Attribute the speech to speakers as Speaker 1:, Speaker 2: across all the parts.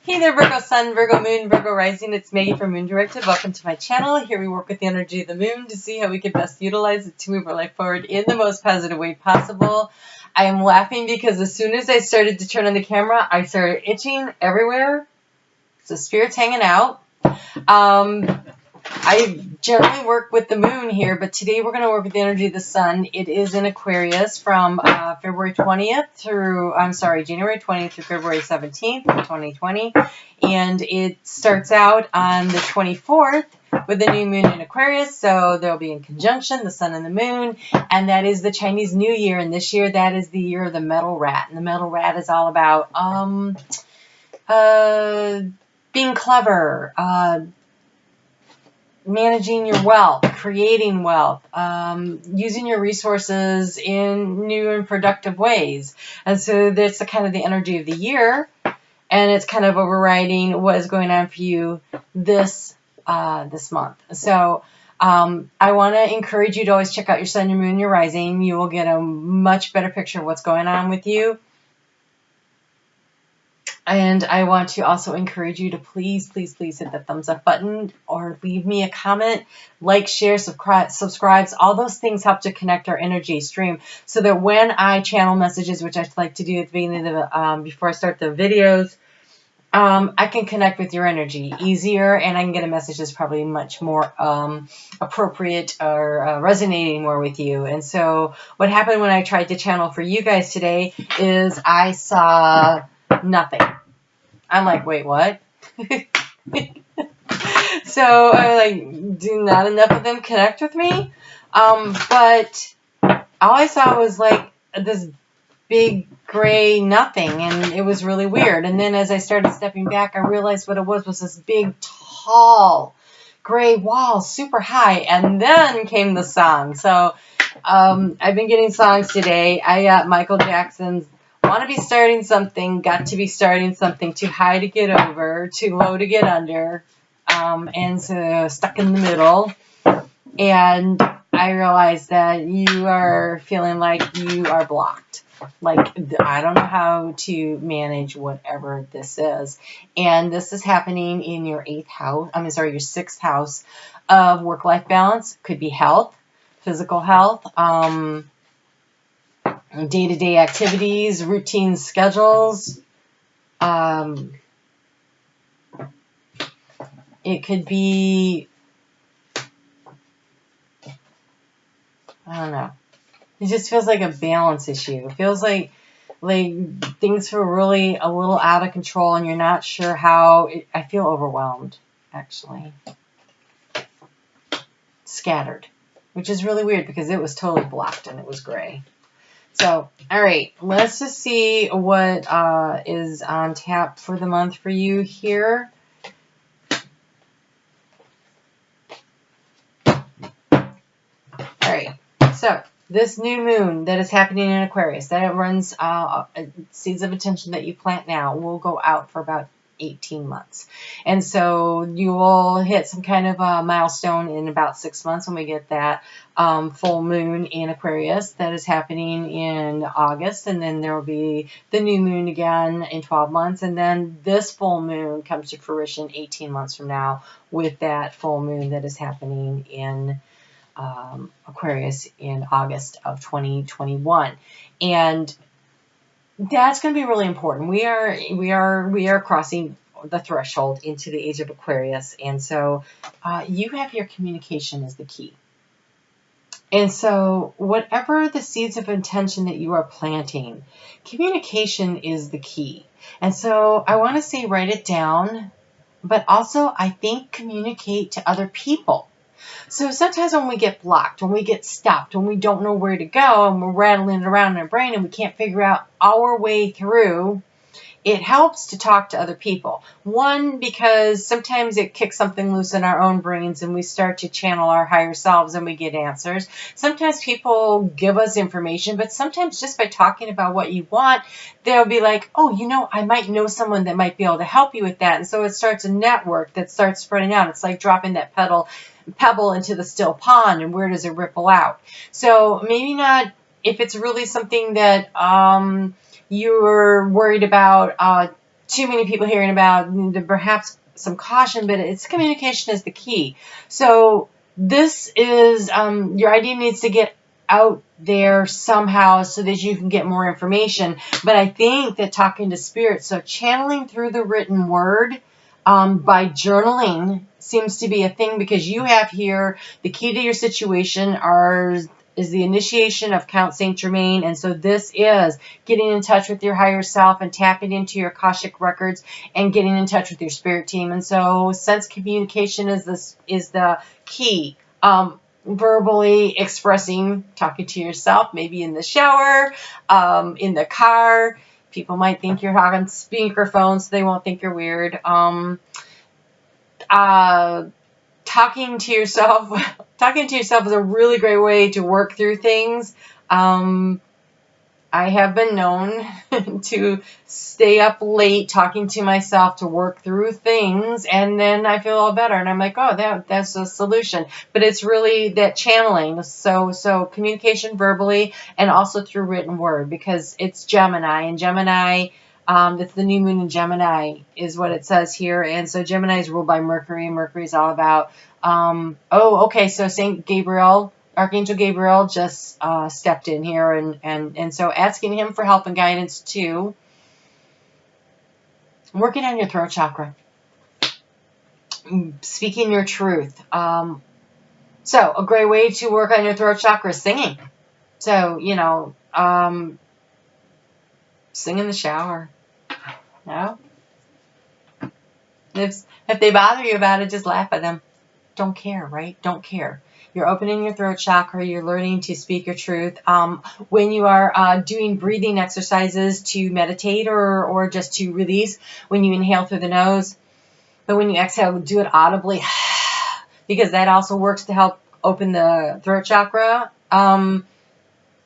Speaker 1: Hey there, Virgo Sun, Virgo Moon, Virgo Rising. It's Maggie from Moon Directive. Welcome to my channel. Here we work with the energy of the moon to see how we can best utilize it to move our life forward in the most positive way possible. I am laughing because as soon as I started to turn on the camera, I started itching everywhere. So spirit's hanging out. I generally work with the moon here, but today we're going to work with the energy of the sun. It is in Aquarius from January 20th through February 17th, 2020. And it starts out on the 24th with the new moon in Aquarius. So they'll be in conjunction, the sun and the moon. And that is the Chinese New Year. And this year, that is the year of the metal rat. And the metal rat is all about being clever, managing your wealth, creating wealth, using your resources in new and productive ways. And so that's the kind of the energy of the year, and it's kind of overriding what is going on for you this month. So I want to encourage you to always check out your sun, your moon, your rising. You will get a much better picture of what's going on with you. And I want to also encourage you to please hit the thumbs up button or leave me a comment, like, share, subscribe. All those things help to connect our energy stream so that when I channel messages, which I like to do at the beginning of the, before I start the videos, I can connect with your energy easier, and I can get a message that's probably much more appropriate or resonating more with you. And so what happened when I tried to channel for you guys today is I saw nothing. I'm like, wait, what? So do not enough of them connect with me? But all I saw was like this big gray nothing, and it was really weird. And then as I started stepping back, I realized what it was this big, tall, gray wall, super high. And then came the song. So I've been getting songs today. I got Michael Jackson's Want to Be Starting Something, Got to Be Starting Something, Too High to Get Over, Too Low to Get Under, and so Stuck in the Middle. And I realized that you are feeling like you are blocked. Like, I don't know how to manage whatever this is. And this is happening in your your 6th house of work-life balance. Could be health, physical health, day-to-day activities, routine schedules. It could be, I don't know. It just feels like a balance issue. It feels like things feel really a little out of control, and you're not sure how. I feel overwhelmed, actually. Scattered, which is really weird because it was totally blocked and it was gray. So, all right, let's just see what is on tap for the month for you here. All right, so this new moon that is happening in Aquarius, that it runs seeds of intention that you plant now will go out for about 18 months. And so you will hit some kind of a milestone in about 6 months when we get that full moon in Aquarius that is happening in August. And then there will be the new moon again in 12 months. And then this full moon comes to fruition 18 months from now with that full moon that is happening in Aquarius in August of 2021. And that's going to be really important. We are crossing the threshold into the age of Aquarius, and so you have your communication as the key. And so whatever the seeds of intention that you are planting, communication is the key. And so I want to say write it down, but also I think communicate to other people. So sometimes when we get blocked, when we get stopped, when we don't know where to go and we're rattling around in our brain and we can't figure out our way through, it helps to talk to other people. One, because sometimes it kicks something loose in our own brains and we start to channel our higher selves and we get answers. Sometimes people give us information, but sometimes just by talking about what you want, they'll be like, oh, I might know someone that might be able to help you with that. And so it starts a network that starts spreading out. It's like dropping that pebble into the still pond, and where does it ripple out? So maybe not if it's really something that you're worried about too many people hearing about, perhaps some caution, but it's communication is the key. So this is, your idea needs to get out there somehow so that you can get more information. But I think that talking to spirit, so channeling through the written word, by journaling seems to be a thing, because you have here the key to your situation is the initiation of Count Saint Germain. And so this is getting in touch with your higher self and tapping into your Akashic records and getting in touch with your spirit team. And so sense communication is the key. Verbally expressing, talking to yourself, maybe in the shower, in the car. People might think you're talking speakerphone, so they won't think you're weird. Talking to yourself is a really great way to work through things. I have been known to stay up late talking to myself to work through things, and then I feel all better, and I'm like, oh, that's a solution. But it's really that channeling, so communication verbally and also through written word, because it's Gemini, and Gemini, it's the new moon in Gemini is what it says here. And so Gemini is ruled by Mercury, and Mercury is all about, so Saint Gabriel, Archangel Gabriel just stepped in here, and so asking him for help and guidance too. Working on your throat chakra. Speaking your truth. So a great way to work on your throat chakra is singing. So, sing in the shower. No? If they bother you about it, just laugh at them. Don't care, right? Don't care. You're opening your throat chakra. You're learning to speak your truth. When you are doing breathing exercises to meditate or just to release, when you inhale through the nose, but when you exhale, do it audibly, because that also works to help open the throat chakra. The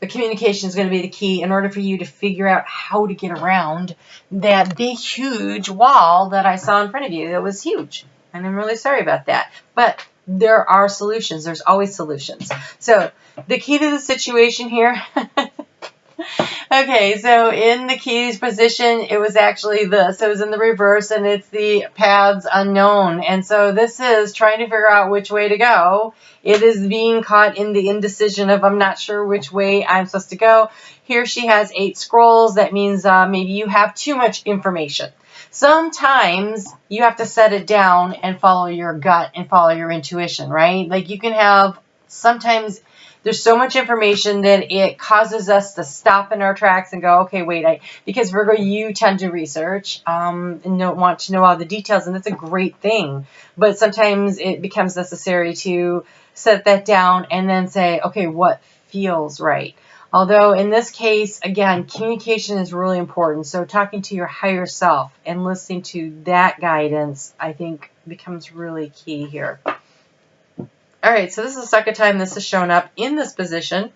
Speaker 1: communication is going to be the key in order for you to figure out how to get around that big, huge wall that I saw in front of you. It was huge, and I'm really sorry about that. But there are solutions. There's always solutions. So the key to the situation here. Okay, so in the keys position, it was actually this. It was in the reverse, and it's the paths unknown. And so this is trying to figure out which way to go. It is being caught in the indecision of, I'm not sure which way I'm supposed to go. Here she has 8 scrolls. That means maybe you have too much information. Sometimes you have to set it down and follow your gut and follow your intuition, right? Like you can have, sometimes there's so much information that it causes us to stop in our tracks and go, okay, wait, because Virgo, you tend to research and don't want to know all the details, and that's a great thing. But sometimes it becomes necessary to set that down and then say, okay, what feels right? Although in this case, again, communication is really important. So talking to your higher self and listening to that guidance, I think, becomes really key here. All right, so this is the second time this has shown up in this position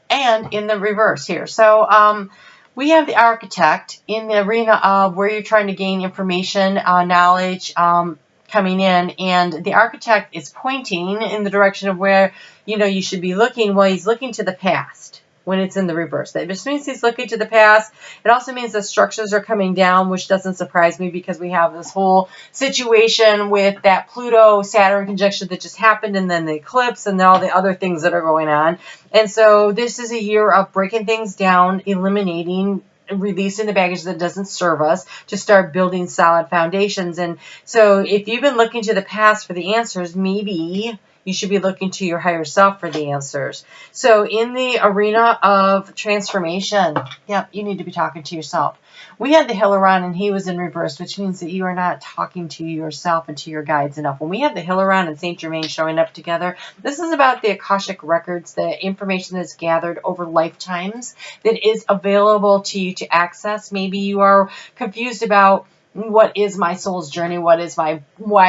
Speaker 1: and in the reverse here. So we have the architect in the arena of where you're trying to gain information, knowledge coming in, and the architect is pointing in the direction of where you should be looking. Well, he's looking to the past when it's in the reverse. That just means he's looking to the past. It also means the structures are coming down, which doesn't surprise me because we have this whole situation with that Pluto-Saturn conjunction that just happened, and then the eclipse and all the other things that are going on. And so this is a year of breaking things down, eliminating, releasing the baggage that doesn't serve us to start building solid foundations. And so if you've been looking to the past for the answers, maybe you should be looking to your higher self for the answers. So in the arena of transformation, you need to be talking to yourself. We had the Hilaron, and he was in reverse, which means that you are not talking to yourself and to your guides enough. When we have the Hilaron and Saint Germain showing up together, this is about the Akashic records, the information that's gathered over lifetimes that is available to you to access. Maybe you are confused about, what is my soul's journey? Why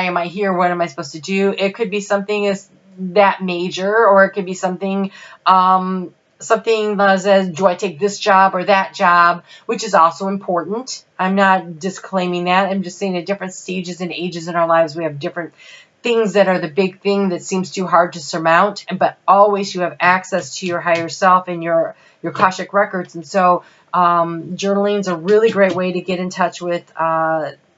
Speaker 1: am I here? What am I supposed to do? It could be something as that major, or it could be something that says, do I take this job or that job, which is also important. I'm not disclaiming that. I'm just saying at different stages and ages in our lives, we have different things that are the big thing that seems too hard to surmount. But always you have access to your higher self and your your Akashic records. And so journaling is a really great way to get in touch with,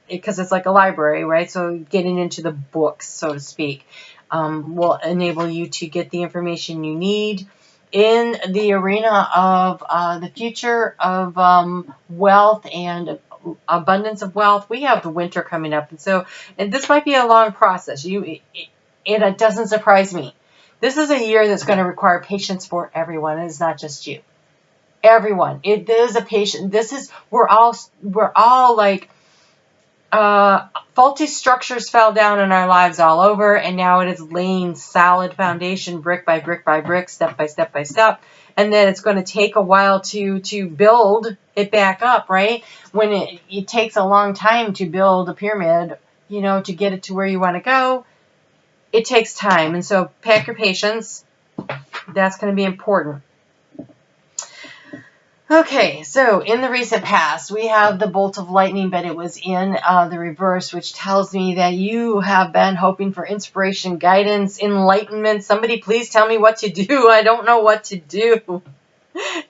Speaker 1: because it's like a library, right? So getting into the books, so to speak, will enable you to get the information you need. In the arena of the future of wealth and abundance of wealth, we have the winter coming up. And this might be a long process. It doesn't surprise me. This is a year that's going to require patience for everyone. It's not just you. Everyone. It is a patient. We're all like, faulty structures fell down in our lives all over, and now it is laying solid foundation, brick by brick by brick, step by step by step. And then it's going to take a while to build it back up, right? When it takes a long time to build a pyramid, to get it to where you want to go, it takes time. And so pack your patience. That's going to be important. Okay, so in the recent past, we have the bolt of lightning, but it was in the reverse, which tells me that you have been hoping for inspiration, guidance, enlightenment. Somebody please tell me what to do. I don't know what to do.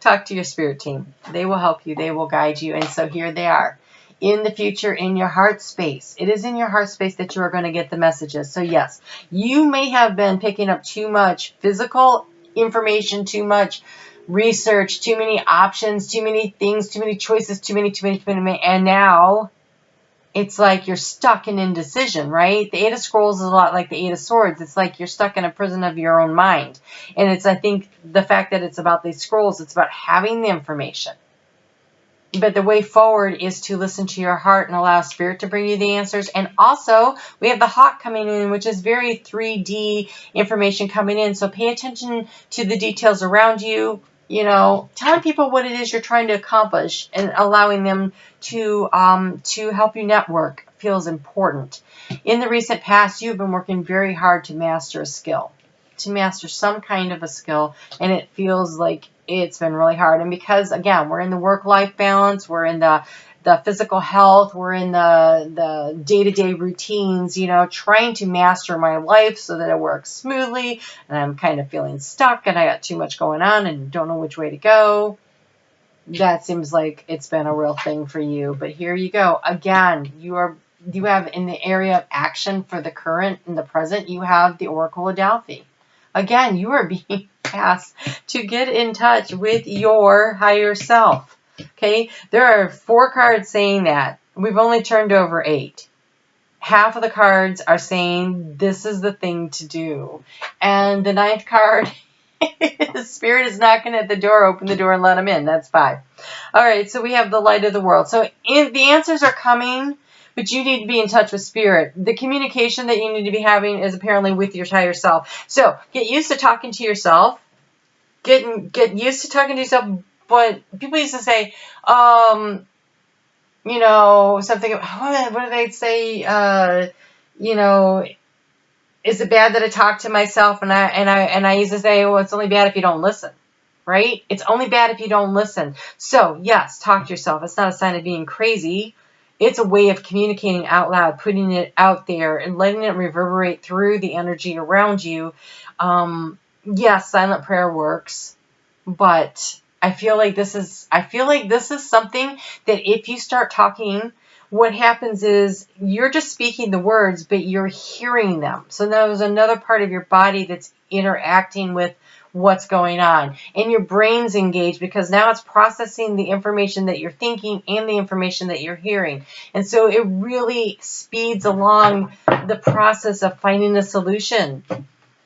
Speaker 1: Talk to your spirit team. They will help you. They will guide you. And so here they are. In the future, in your heart space. It is in your heart space that you are going to get the messages. So yes, you may have been picking up too much physical information, too much research, too many options, too many things, too many choices, too many, and now it's like you're stuck in indecision, right? The Eight of Scrolls is a lot like the Eight of Swords. It's like you're stuck in a prison of your own mind. And it's, I think, the fact that it's about these scrolls, it's about having the information. But the way forward is to listen to your heart and allow spirit to bring you the answers. And also, we have the Hawk coming in, which is very 3D information coming in. So pay attention to the details around you. Telling people what it is you're trying to accomplish and allowing them to help you network feels important. In the recent past, you've been working very hard to master a skill, to master some kind of a skill, and it feels like it's been really hard. And because, again, we're in the work-life balance, we're in the physical health, we're in the day-to-day routines, trying to master my life so that it works smoothly, and I'm kind of feeling stuck, and I got too much going on and don't know which way to go. That seems like it's been a real thing for you. But here you go. Again, you have in the area of action for the current and the present, you have the Oracle of Delphi. Again, you are being asked to get in touch with your higher self. Okay, there are 4 cards saying that. We've only turned over 8. Half of the cards are saying this is the thing to do. And the 9th card, the spirit is knocking at the door. Open the door and let them in. That's 5. All right, so we have the light of the world. So the answers are coming, but you need to be in touch with spirit. The communication that you need to be having is apparently with your higher self. So get used to talking to yourself. Get used to talking to yourself. But people used to say, something, what do they say? Is it bad that I talk to myself? And I used to say, well, it's only bad if you don't listen, right? It's only bad if you don't listen. So yes, talk to yourself. It's not a sign of being crazy. It's a way of communicating out loud, putting it out there and letting it reverberate through the energy around you. Yes, silent prayer works, but I feel like this is something that if you start talking, what happens is you're just speaking the words, but you're hearing them. So there's another part of your body that's interacting with what's going on. And your brain's engaged because now it's processing the information that you're thinking and the information that you're hearing. And so it really speeds along the process of finding a solution.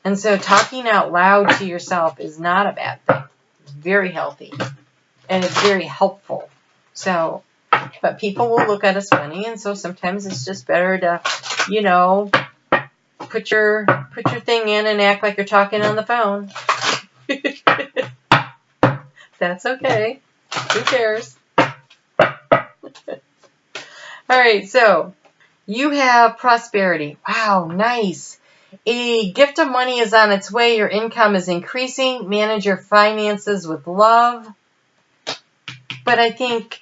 Speaker 1: And so talking out loud to yourself is not a bad thing. It's very healthy. And it's very helpful. So, but people will look at us funny, and so sometimes it's just better to, put your thing in and act like you're talking on the phone. That's okay. Who cares? All right, so you have prosperity. Wow, nice. A gift of money is on its way. Your income is increasing. Manage your finances with love. But I think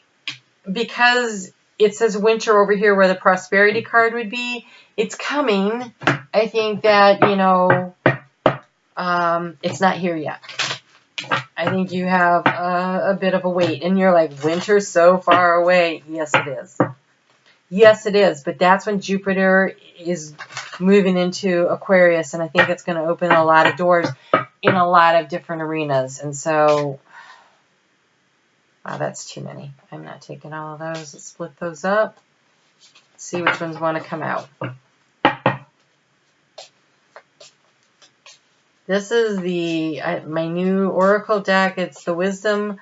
Speaker 1: because it says winter over here where the prosperity card would be, it's coming. I think that, it's not here yet. I think you have a bit of a wait. And you're like, winter's so far away. Yes, it is. Yes, it is. But that's when Jupiter is moving into Aquarius. And I think it's going to open a lot of doors in a lot of different arenas. And so, wow, that's too many. I'm not taking all of those. Let's split those up. See which ones want to come out. This is my new Oracle deck. It's the Wisdom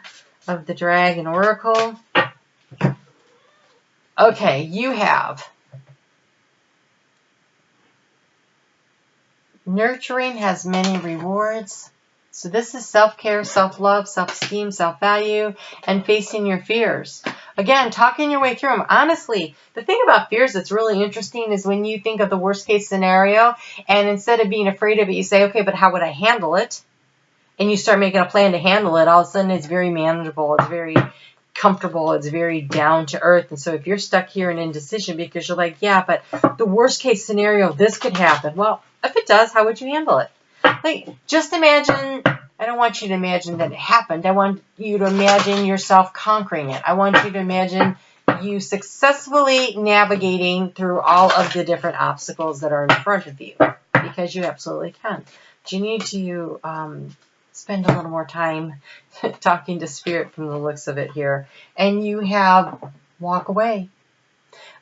Speaker 1: of the Dragon Oracle. Okay, you have nurturing has many rewards. So this is self-care, self-love, self-esteem, self-value, and facing your fears. Again, talking your way through them. Honestly, the thing about fears that's really interesting is when you think of the worst case scenario, and instead of being afraid of it, you say, okay, but how would I handle it? And you start making a plan to handle it. All of a sudden, it's very manageable. It's very comfortable. It's very down to earth. And so if you're stuck here in indecision because you're like, yeah, but the worst case scenario, this could happen. Well, if it does, how would you handle it? Like, just imagine, I don't want you to imagine that it happened. I want you to imagine yourself conquering it. I want you to imagine you successfully navigating through all of the different obstacles that are in front of you, because you absolutely can. But you need to spend a little more time talking to Spirit from the looks of it here. And you have walk away.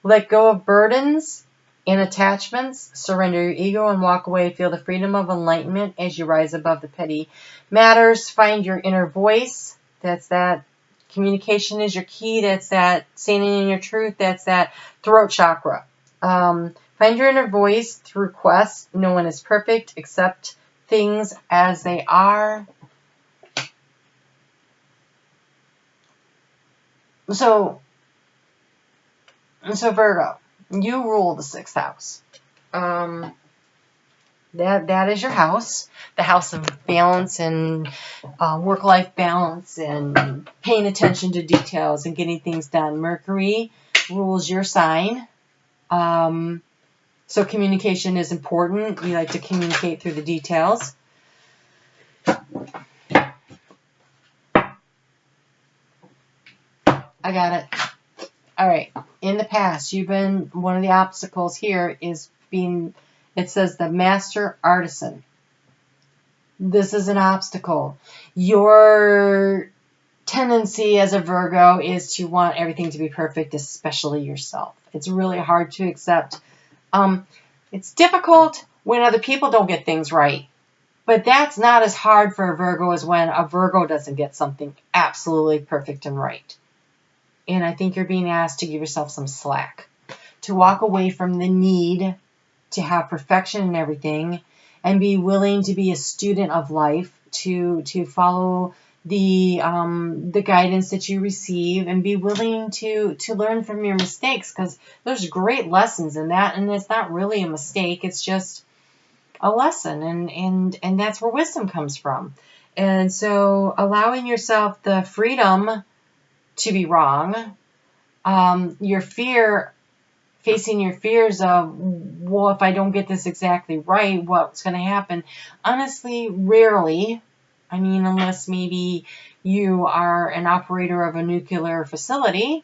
Speaker 1: Let go of burdens and attachments, surrender your ego and walk away. Feel the freedom of enlightenment as you rise above the petty matters. Find your inner voice. That's that communication is your key. That's that standing in your truth. That's that throat chakra. Find your inner voice through quests. No one is perfect. Accept things as they are. So Virgo, you rule the 6th house. That is your house, the house of balance and work-life balance and paying attention to details and getting things done. Mercury rules your sign. So communication is important. You like to communicate through the details. I got it. All right. In the past, you've been, one of the obstacles here is being, it says the master artisan. This is an obstacle. Your tendency as a Virgo is to want everything to be perfect, especially yourself. It's really hard to accept. It's difficult when other people don't get things right. But that's not as hard for a Virgo as when a Virgo doesn't get something absolutely perfect and right. And I think you're being asked to give yourself some slack, to walk away from the need to have perfection in everything and be willing to be a student of life, to follow the guidance that you receive and be willing to learn from your mistakes, because there's great lessons in that, and it's not really a mistake, it's just a lesson, and that's where wisdom comes from. And so allowing yourself the freedom to be wrong, your fear, facing your fears of, well, if I don't get this exactly right, what's going to happen? Honestly, rarely. I mean, unless maybe you are an operator of a nuclear facility,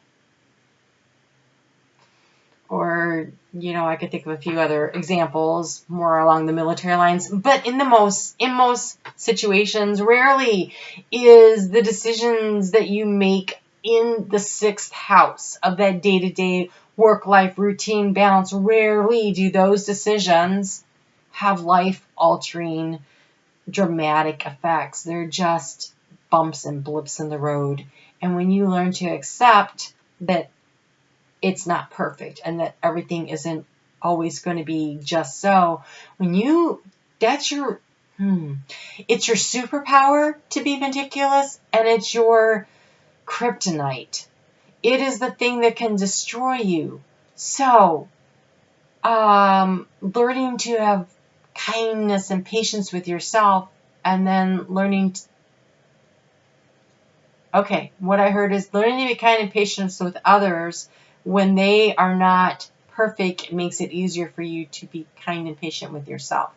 Speaker 1: or, you know, I could think of a few other examples more along the military lines. But in most situations, rarely is the decisions that you make in the 6th house of that day-to-day work-life routine balance, rarely do those decisions have life-altering, dramatic effects. They're just bumps and blips in the road. And when you learn to accept that it's not perfect and that everything isn't always going to be just so, it's your superpower to be meticulous, and it's your kryptonite. It is the thing that can destroy you. So, learning to have kindness and patience with yourself, and then learning what I heard is learning to be kind and patient with others when they are not perfect. It makes it easier for you to be kind and patient with yourself.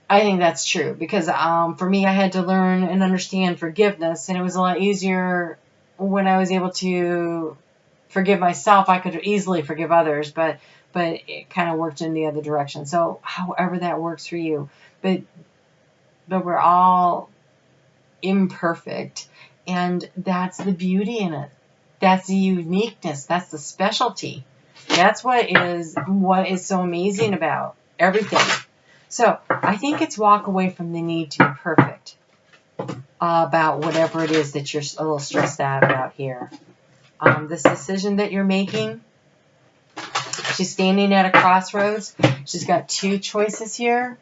Speaker 1: I think that's true, because for me, I had to learn and understand forgiveness, and it was a lot easier when I was able to forgive myself. I could easily forgive others, but it kind of worked in the other direction. So however that works for you, but we're all imperfect, and that's the beauty in it. That's the uniqueness. That's the specialty. That's what is so amazing about everything. So I think it's walk away from the need to be perfect about whatever it is that you're a little stressed out about here. This decision that you're making, she's standing at a crossroads. She's got two choices here.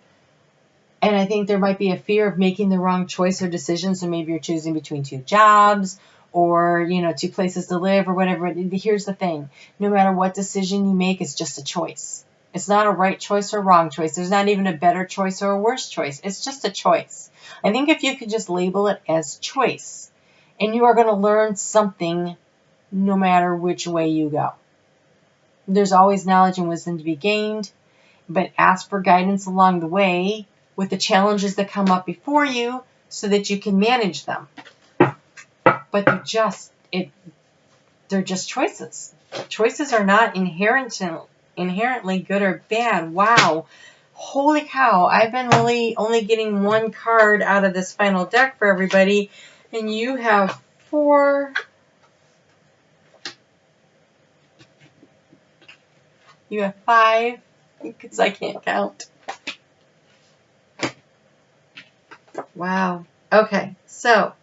Speaker 1: And I think there might be a fear of making the wrong choice or decision. So maybe you're choosing between two jobs, or, you know, two places to live, or whatever. Here's the thing. No matter what decision you make, it's just a choice. It's not a right choice or wrong choice. There's not even a better choice or a worse choice. It's just a choice. I think if you could just label it as choice, and you are going to learn something no matter which way you go. There's always knowledge and wisdom to be gained, but ask for guidance along the way with the challenges that come up before you so that you can manage them. But they're just choices. Choices are not inherently good or bad. Wow. Holy cow. I've been really only getting one card out of this final deck for everybody, and you have 4. You have 5, because I can't count. Wow. Okay, so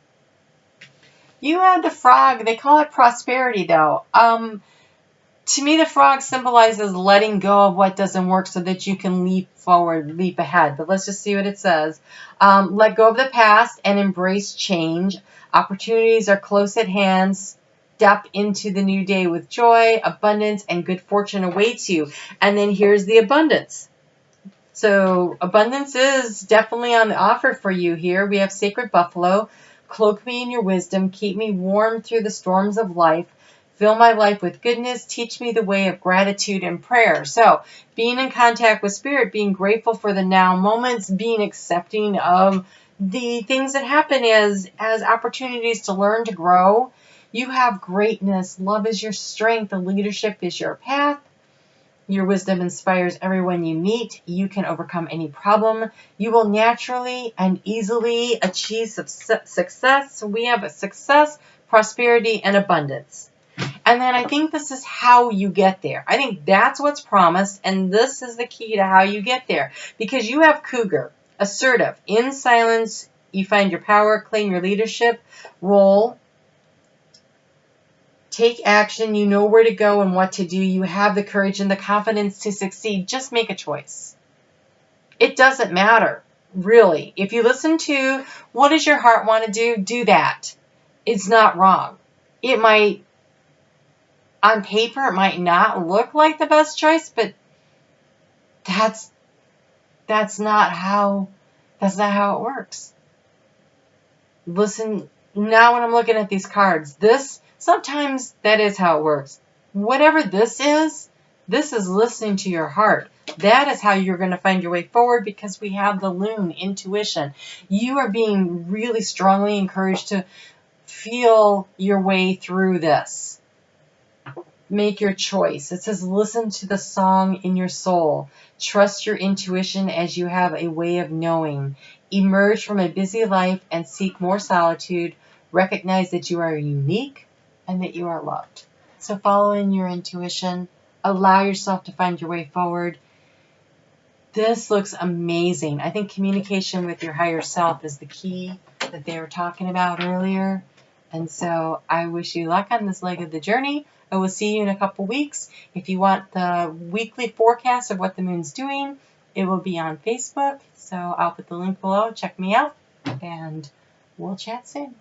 Speaker 1: you have the frog. They call it prosperity, though. To me, the frog symbolizes letting go of what doesn't work so that you can leap forward, leap ahead. But let's just see what it says. Let go of the past and embrace change. Opportunities are close at hand. Step into the new day with joy, abundance, and good fortune awaits you. And then here's the abundance. So abundance is definitely on the offer for you here. We have Sacred Buffalo. Cloak me in your wisdom. Keep me warm through the storms of life. Fill my life with goodness. Teach me the way of gratitude and prayer. So being in contact with Spirit, being grateful for the now moments, being accepting of the things that happen as opportunities to learn, to grow. You have greatness. Love is your strength. The leadership is your path. Your wisdom inspires everyone you meet. You can overcome any problem. You will naturally and easily achieve success. So we have a success, prosperity, and abundance. And then I think this is how you get there. I think that's what's promised, and this is the key to how you get there. Because you have Cougar, assertive, in silence, you find your power, claim your leadership role. Take action. You know where to go and what to do. You have the courage and the confidence to succeed. Just make a choice. It doesn't matter, really. If you listen to what does your heart want to do that. It's not wrong. It might, on paper, it might not look like the best choice, but that's not how it works. Listen, now when I'm looking at these cards, sometimes that is how it works. Whatever this is listening to your heart. That is how you're going to find your way forward, because we have the Loon, intuition. You are being really strongly encouraged to feel your way through this. Make your choice. It says listen to the song in your soul. Trust your intuition as you have a way of knowing. Emerge from a busy life and seek more solitude. Recognize that you are unique and that you are loved. So follow in your intuition. Allow yourself to find your way forward. This looks amazing. I think communication with your higher self is the key that they were talking about earlier. And so I wish you luck on this leg of the journey. I will see you in a couple weeks. If you want the weekly forecast of what the moon's doing, it will be on Facebook. So I'll put the link below. Check me out, and we'll chat soon.